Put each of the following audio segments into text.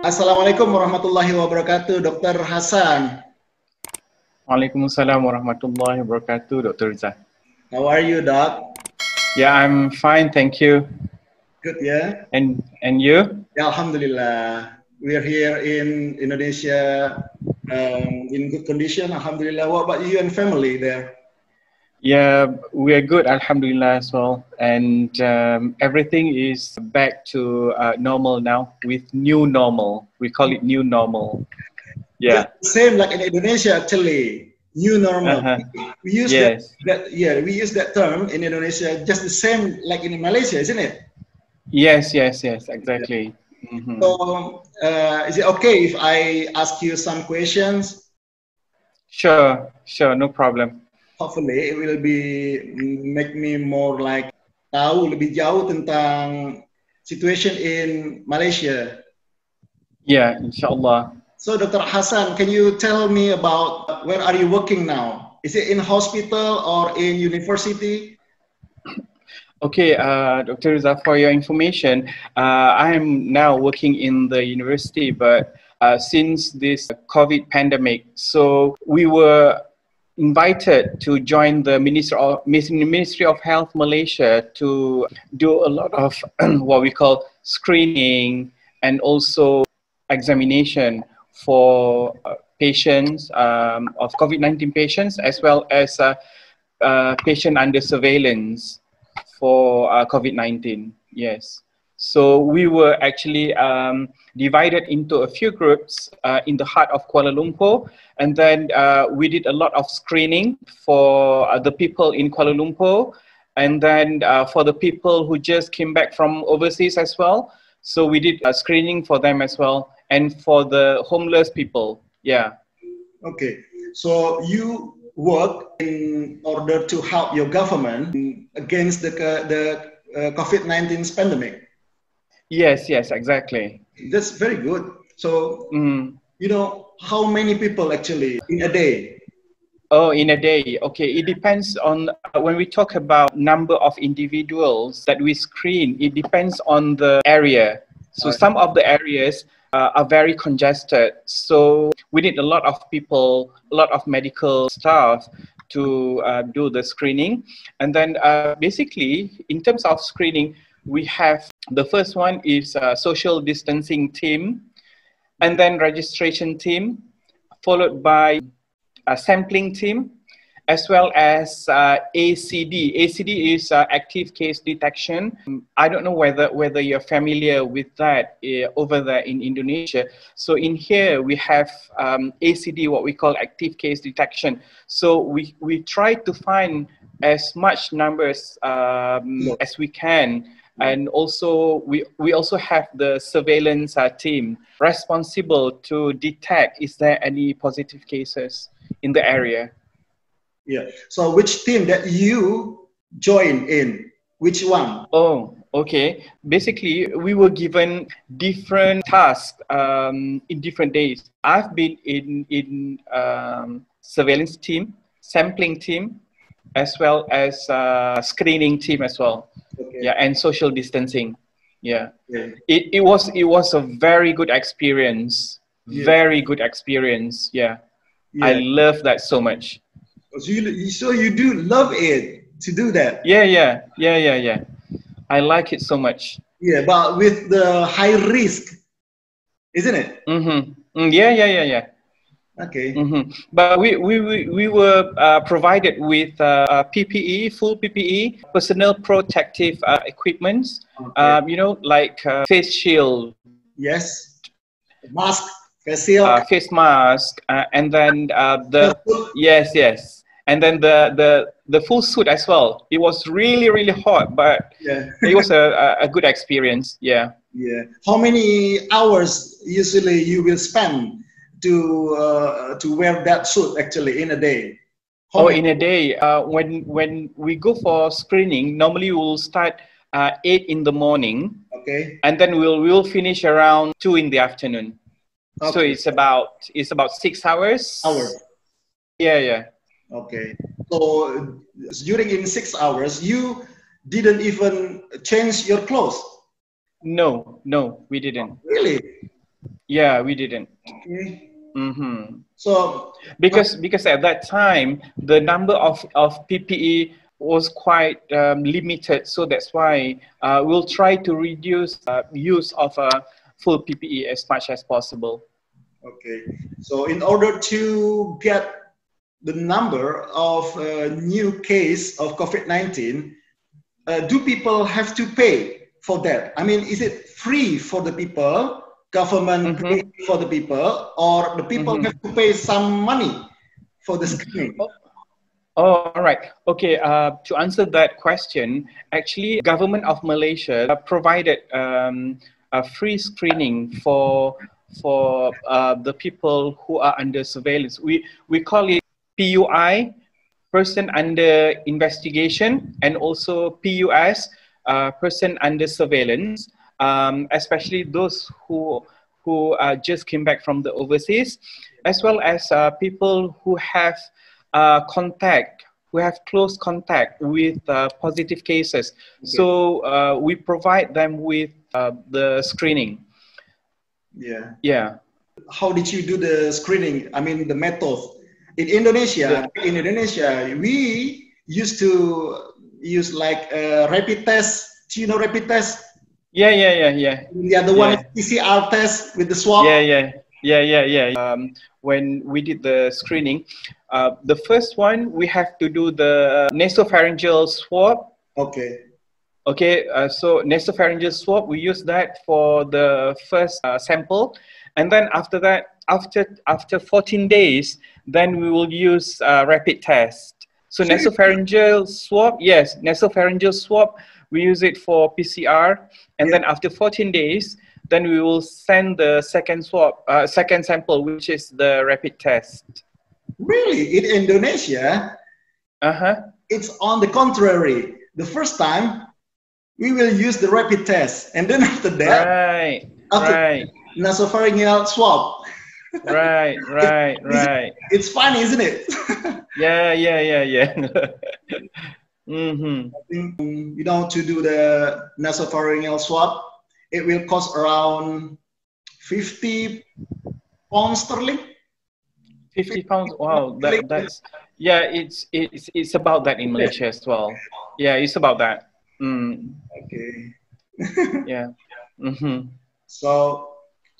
Assalamualaikum warahmatullahi wabarakatuh, Dr. Hasan. Waalaikumsalam warahmatullahi wabarakatuh, Dr. Rizal. How are you, Doc? Yeah, I'm fine, thank you. Good, yeah? And you? Yeah, Alhamdulillah. We are here in Indonesia in good condition, Alhamdulillah. What about you and family there? Yeah, we are good, Alhamdulillah as well. And everything is back to normal now with new normal. We call it new normal. Yeah. Same like in Indonesia, actually. New normal. We use yes. we use that term in Indonesia just the same like in Malaysia, isn't it? Yes, exactly. Mm-hmm. So, is it okay if I ask you some questions? Sure, no problem. Hopefully it will make me more like tahu lebih jauh tentang situation in Malaysia. Yeah, inshallah. So Dr. Hasan, can you tell me about where are you working now? Is it in hospital or in university? Okay, Dr. Rizal, for your information, I am now working in the university, but since this COVID pandemic, so we were invited to join the Ministry of Health Malaysia to do a lot of what we call screening and also examination for patients of COVID-19 patients, as well as patient under surveillance for COVID-19. Yes. So we were actually divided into a few groups in the heart of Kuala Lumpur, and then we did a lot of screening for the people in Kuala Lumpur, and then for the people who just came back from overseas as well. So we did screening for them as well, and for the homeless people. Yeah. Okay. So you work in order to help your government against the COVID-19 pandemic. Yes, exactly. That's very good. So, you know, how many people actually in a day? Oh, in a day. Okay, it depends on, when we talk about number of individuals that we screen, it depends on the area. So some of the areas are very congested. So we need a lot of people, a lot of medical staff to do the screening. And then basically, in terms of screening, we have the first one is social distancing team, and then registration team, followed by a sampling team, as well as ACD. ACD is active case detection. I don't know whether you're familiar with that over there in Indonesia. So in here we have ACD, what we call active case detection. So we try to find as much numbers as we can. And also, we also have the surveillance team responsible to detect is there any positive cases in the area. Yeah. So which team that you join in? Which one? Oh, okay. Basically, we were given different tasks in different days. I've been in surveillance team, sampling team, as well as screening team as well. Okay. Yeah, and social distancing. Yeah. It was a very good experience. Yeah. Very good experience. Yeah. I love that so much. So you do love it to do that? Yeah. I like it so much. Yeah, but with the high risk, isn't it? Yeah. Okay. But we were provided with PPE, full PPE, personal protective equipments. Okay. You know, like face shield. Yes. Mask, face shield. Face mask, and then yes, and then the full suit as well. It was really hot, but it was a good experience. Yeah. How many hours usually you will spend to wear that suit actually in a day? In a day, when we go for screening, normally we'll start 8 in the morning. Okay. And then we'll finish around 2 in the afternoon. Okay. So it's about 6 hours. Yeah. Okay. So during in 6 hours, you didn't even change your clothes? No, we didn't. Really? Yeah, we didn't. Okay. Mm-hmm. So Because at that time the number of PPE was quite limited, so that's why we'll try to reduce use of full PPE as much as possible. okay. So in order to get the number of new case of COVID-19, do people have to pay for that? I mean, is it free for the people, government Mm-hmm. pay for the people, or the people Mm-hmm. have to pay some money for the screening? Oh, all right. Okay. To answer that question, actually, government of Malaysia provided a free screening for the people who are under surveillance. We call it PUI, person under investigation, and also PUS, person under surveillance. Especially those who just came back from the overseas, as well as people who have who have close contact with positive cases. Okay. So we provide them with the screening. Yeah. Yeah. How did you do the screening? I mean, the method. In Indonesia, we used to use like a rapid test. Do you know rapid test? Yeah. The other one is PCR test with the swab. Yeah. When we did the screening, the first one we have to do the nasopharyngeal swab. Okay. Okay, so nasopharyngeal swab, we use that for the first sample, and then after that, after 14 days, then we will use rapid test. So nasopharyngeal swab, yes, nasopharyngeal swab, we use it for PCR, and then after 14 days, then we will send the second swab, second sample, which is the rapid test. Really, in Indonesia, it's on the contrary. The first time, we will use the rapid test, and then after that, nasopharyngeal swab. Right. It's funny, isn't it? Yeah. Mm-hmm. I think, to do the nasopharyngeal swab, it will cost around 50 pounds sterling. 50 pounds. Wow, that's it's about that in Malaysia as well. Yeah, it's about that. Okay. Yeah. Mm-hmm. So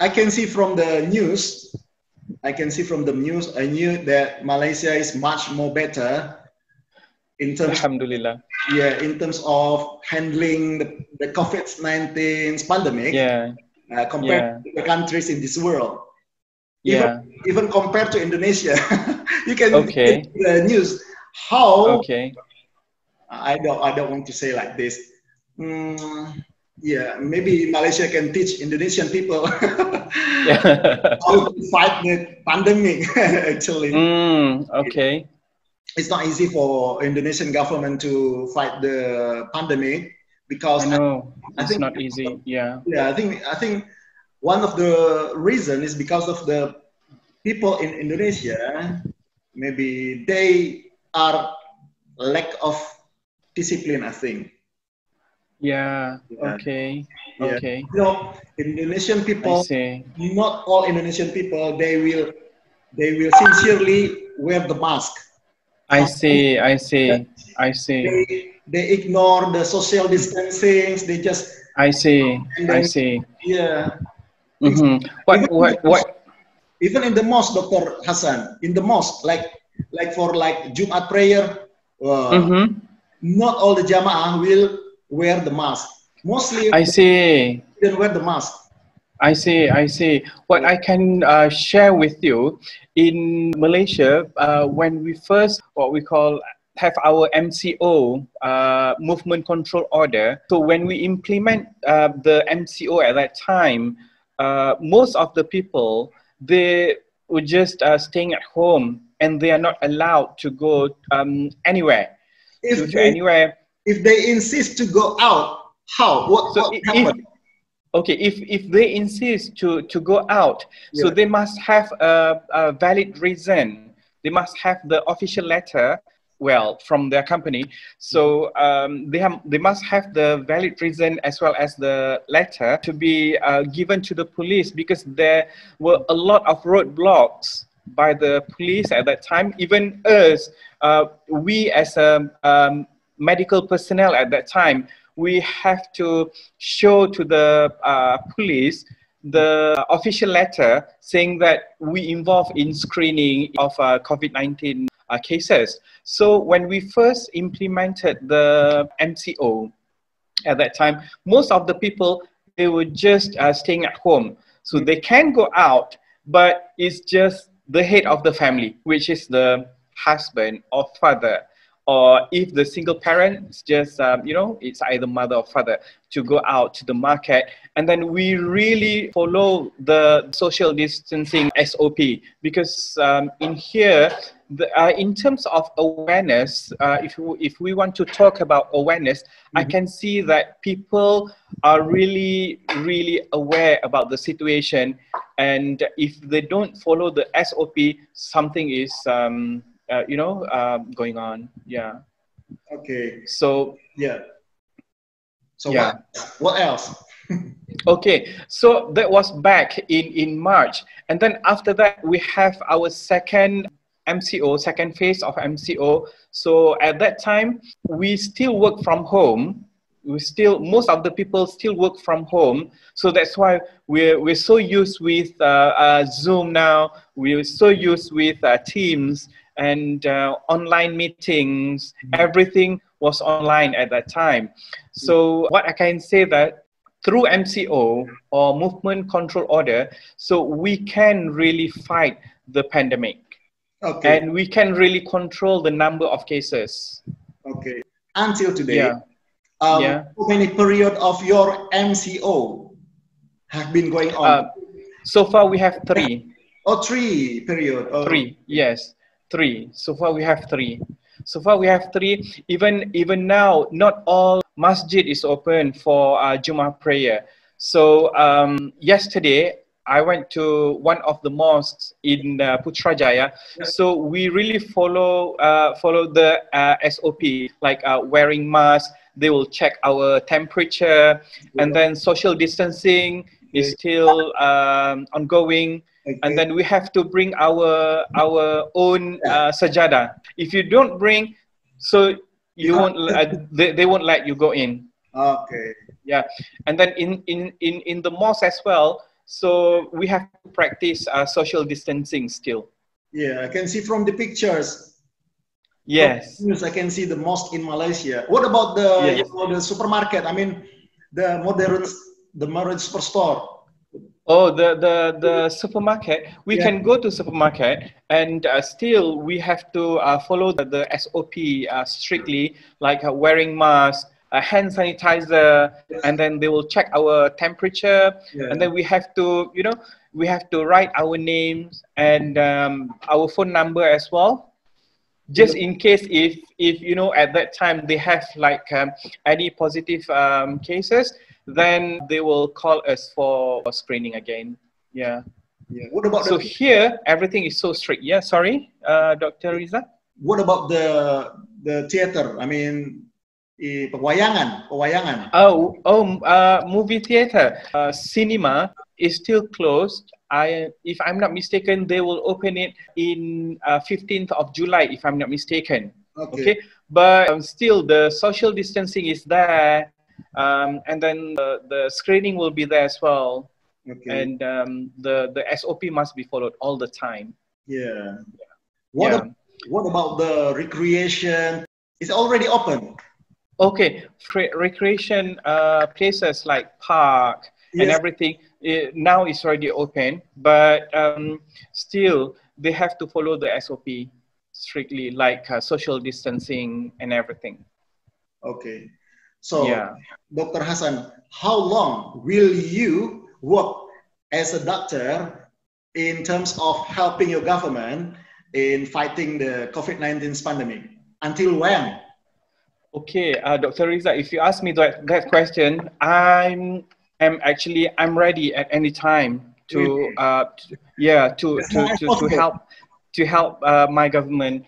I can see from the news. I knew that Malaysia is much more better in terms. Alhamdulillah. In terms of handling the COVID-19 pandemic. Compared to the countries in this world. Even compared to Indonesia. You can see the news how. I don't want to say like this. Maybe Malaysia can teach Indonesian people how to fight the pandemic. Actually, it's not easy for Indonesian government to fight the pandemic because I think it's not easy. I think one of the reason is because of the people in Indonesia. Maybe they are lack of discipline, I think. Okay. Indonesian people, not all Indonesian people, they will sincerely wear the mask. I see. They ignore the social distancing. They just. I see. Yeah. Mm-hmm. What? Even in the mosque, Dr. Hassan, in the mosque, like for Jumat prayer, not all the jamaah will wear the mask. Mostly, they don't wear the mask. I see. What I can share with you, in Malaysia, when we first, what we call, have our MCO, movement control order. So when we implement the MCO at that time, most of the people, they were just staying at home, and they are not allowed to go anywhere. Anywhere. If they insist to go out, how? What happens? Okay, if they insist to go out, so they must have a valid reason. They must have the official letter well from their company. So they must have the valid reason as well as the letter to be given to the police, because there were a lot of roadblocks by the police at that time. Even us, we as a medical personnel at that time, we have to show to the police the official letter saying that we involved in screening of COVID-19 cases. So when we first implemented the MCO at that time, most of the people, they were just staying at home. So they can go out, but it's just the head of the family, which is the husband or father. Or if the single parent, it's just, it's either mother or father, to go out to the market. And then we really follow the social distancing SOP, because in here, in terms of awareness, if we want to talk about awareness, I can see that people are really, really aware about the situation. And if they don't follow the SOP, something is going on. Yeah. Okay. So yeah. So yeah. What else? Okay. So that was back in March, and then after that we have our second MCO, second phase of MCO. So at that time we still work from home. Most of the people still work from home. So that's why we're so used with Zoom now. We're so used with Teams and online meetings. Everything was online at that time. So what I can say that through MCO or movement control order, so we can really fight the pandemic. Okay. And we can really control the number of cases. Okay. Until today. Yeah. How many period of your MCO have been going on? So far we have 3. Oh, 3 period. Oh. 3, yes, 3. So far we have 3. So far we have 3. Even now, not all masjid is open for Jummah prayer. So yesterday I went to one of the mosques in Putrajaya. So we really follow the SOP, like wearing masks. They will check our temperature, and then social distancing is still ongoing. And then we have to bring our own sajada. If you don't bring, so you won't. They won't let you go in. Okay. Yeah, and then in the mosque as well. So we have to practice social distancing still. Yeah, I can see from the pictures. Yes. I can see the mosque in Malaysia. What about the supermarket? I mean, the modern superstore. Oh, the supermarket. We can go to supermarket, and still we have to follow the SOP strictly, like wearing mask, hand sanitizer, and then they will check our temperature, and then we have to, we have to write our names and our phone number as well. Just in case if at that time they have like any positive cases, then they will call us for screening again. Yeah. What about here everything is so strict. Yeah, sorry, Dr. Riza. What about the theater? I mean, pewayangan. Movie theater, cinema is still closed. If I'm not mistaken, they will open it in 15th of July, if I'm not mistaken. Okay. But still the social distancing is there, and then the screening will be there as well. Okay. And the SOP must be followed all the time. Yeah. What about the recreation? It's already open. Okay, recreation places like park and everything, now it's already open, but still they have to follow the SOP strictly, like social distancing and everything. Okay, so Dr. Hassan, how long will you work as a doctor in terms of helping your government in fighting the COVID-19 pandemic? Until when? Okay, Dr. Riza, if you ask me that question, I'm ready at any time to help my government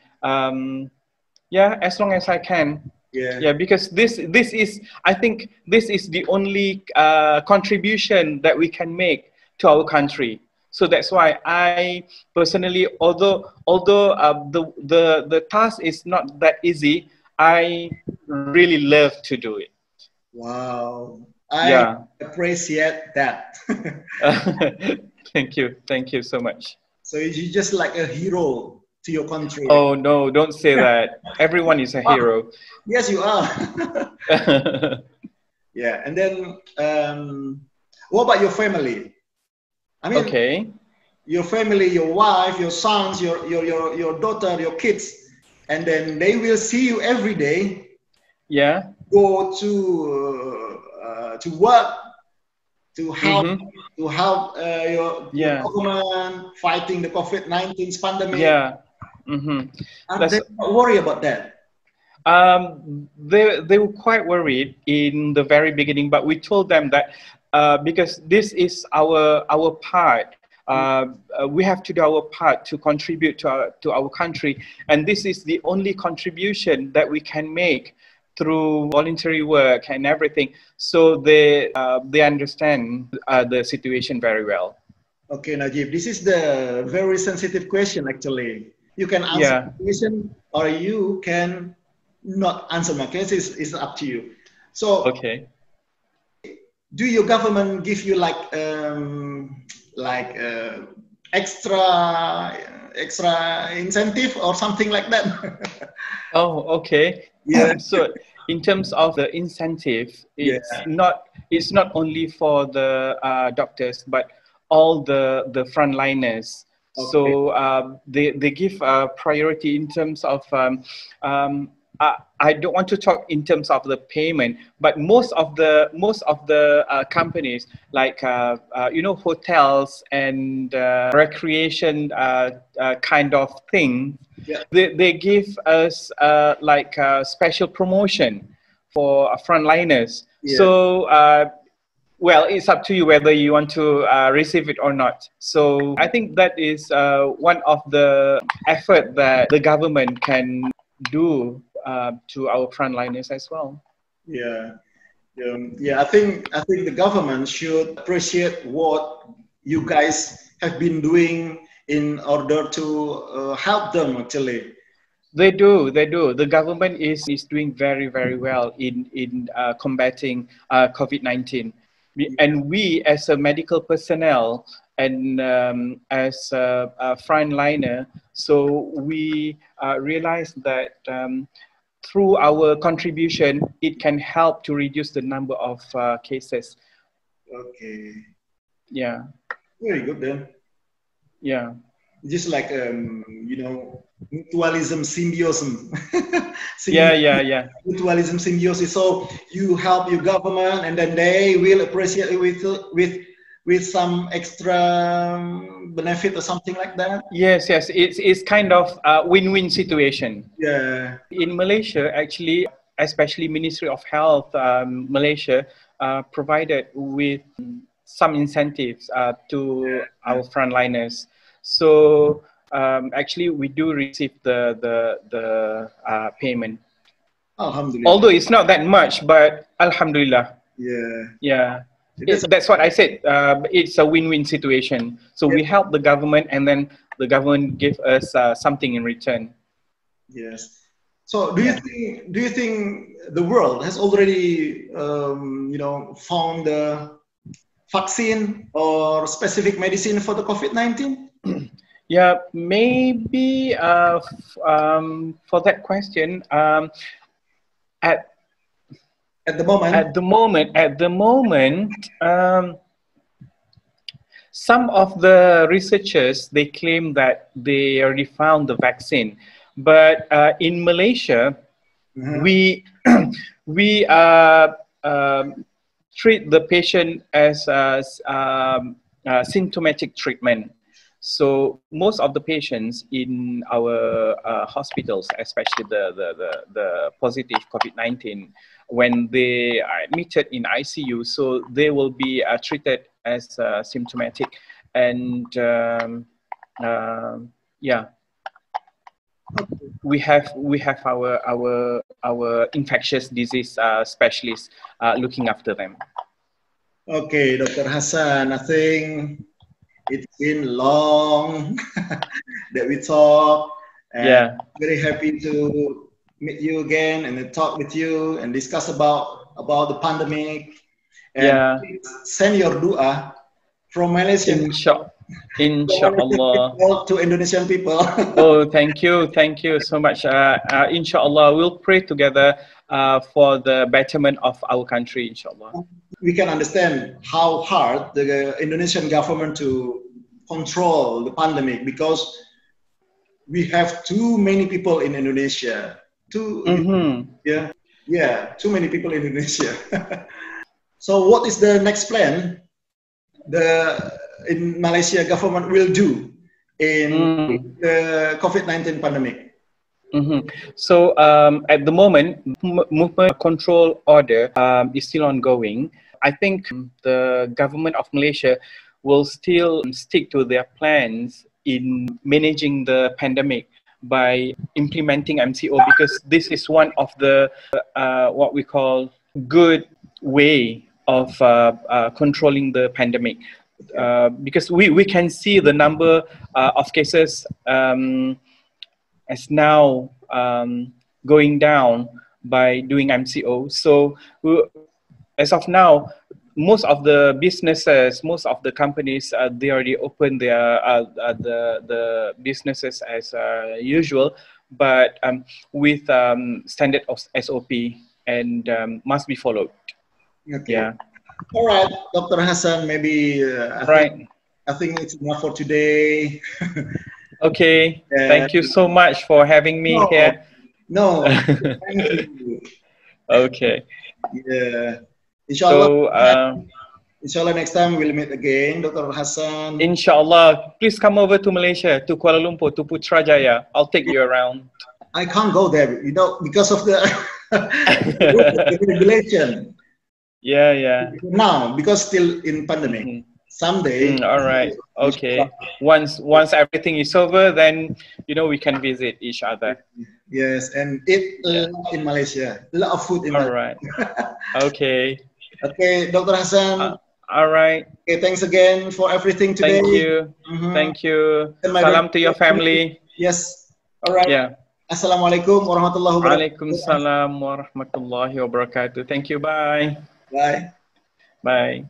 Yeah, as long as I can. Yeah, because this is, I think this is the only contribution that we can make to our country. So that's why I personally, although the task is not that easy, I really love to do it. Wow, I Yeah. appreciate that. Thank you so much. So you're just like a hero to your country. Oh no, don't say that. Everyone is a hero. Yes, you are. Yeah, and then what about your family? I mean, okay. Your family, your wife, your sons, your daughter, your kids, and then they will see you every day. Yeah. Go to work to help your government fighting the COVID-19 pandemic. Yeah. And they don't worry about that. They were quite worried in the very beginning, but we told them that because this is our part, we have to do our part to contribute to our country, and this is the only contribution that we can make through voluntary work and everything. So they understand the situation very well. Okay, Najib, this is the very sensitive question. Actually, you can answer the question, or you can not answer my case. It's up to you. So, okay. Do your government give you like extra incentive or something like that? Oh, okay. Yeah. So in terms of the incentive, it's not only for the doctors, but all the frontliners. Okay. So they give priority in terms of I don't want to talk in terms of the payment, but most of the companies like hotels and recreation kind of thing, they give us like a special promotion for frontliners. Yeah. So well, it's up to you whether you want to receive it or not. So I think that is one of the effort that the government can do to our frontliners as well. Yeah, yeah. I think the government should appreciate what you guys have been doing in order to help them. Actually, they do. The government is doing very well in combating COVID-19, and we as a medical personnel and as a frontliner, so we realize that through our contribution, it can help to reduce the number of cases. Okay. Yeah. Very good then. Yeah. Just like mutualism symbiosis. Yeah. Mutualism symbiosis. So you help your government, and then they will appreciate it with some extra benefit or something like that. Yes. It's kind of a win-win situation. Yeah. In Malaysia, actually, especially Ministry of Health, Malaysia provided with some incentives to our frontliners. So actually, we do receive the payment. Alhamdulillah. Although it's not that much, but Alhamdulillah. Yeah. That's what I said. It's a win-win situation. So we help the government, and then the government give us something in return. Yes. So do you think the world has already found the vaccine or specific medicine for the COVID-19? Yeah, maybe for that question, at the moment, some of the researchers, they claim that they already found the vaccine, but in Malaysia, we treat the patient as symptomatic treatment. So most of the patients in our hospitals, especially the positive COVID-19, when they are admitted in ICU, so they will be treated as symptomatic, and yeah. we have our infectious disease specialists looking after them. Okay, Dr. Hassan, I think it's been long that we talk, and very happy to meet you again and then talk with you and discuss about the pandemic. And send your dua from Malaysian Inshallah. To Indonesian people. Oh, thank you so much. Inshallah, we'll pray together for the betterment of our country. Inshallah. We can understand how hard the Indonesian government to control the pandemic, because we have too many people in Indonesia. Too many people in Indonesia. So what is the next plan in Malaysia government will do in the COVID-19 pandemic? So at the moment, movement control order is still ongoing. I think the government of Malaysia will still stick to their plans in managing the pandemic by implementing MCO, because this is one of the what we call good way of controlling the pandemic, because we can see the number of cases as now going down by doing MCO. So as of now, most of the businesses, most of the companies, they already open their the businesses as usual, but with standard of SOP and must be followed. Okay. Yeah. All right, Dr. Hassan, maybe I think it's enough for today. Okay. Thank you so much for having me here. No, thank you. Okay. Yeah. Inshallah. So, inshallah, next time we'll meet again, Dr. Hassan. Inshallah, please come over to Malaysia, to Kuala Lumpur, to Putrajaya. I'll take you around. I can't go there, you know, because of the regulation. Yeah. Now, because still in pandemic. Someday. All right. Okay. Once everything is over, then we can visit each other. Yes, and eat in Malaysia. A lot of food in Malaysia. All right. Okay. Okay, Dr. Hassan. All right. Okay, thanks again for everything today. Thank you. Thank you. Salam to your family. Yes. All right. Yeah. Assalamualaikum warahmatullahi wabarakatuh. Waalaikumsalam warahmatullahi wabarakatuh. Thank you. Bye. Bye. Bye.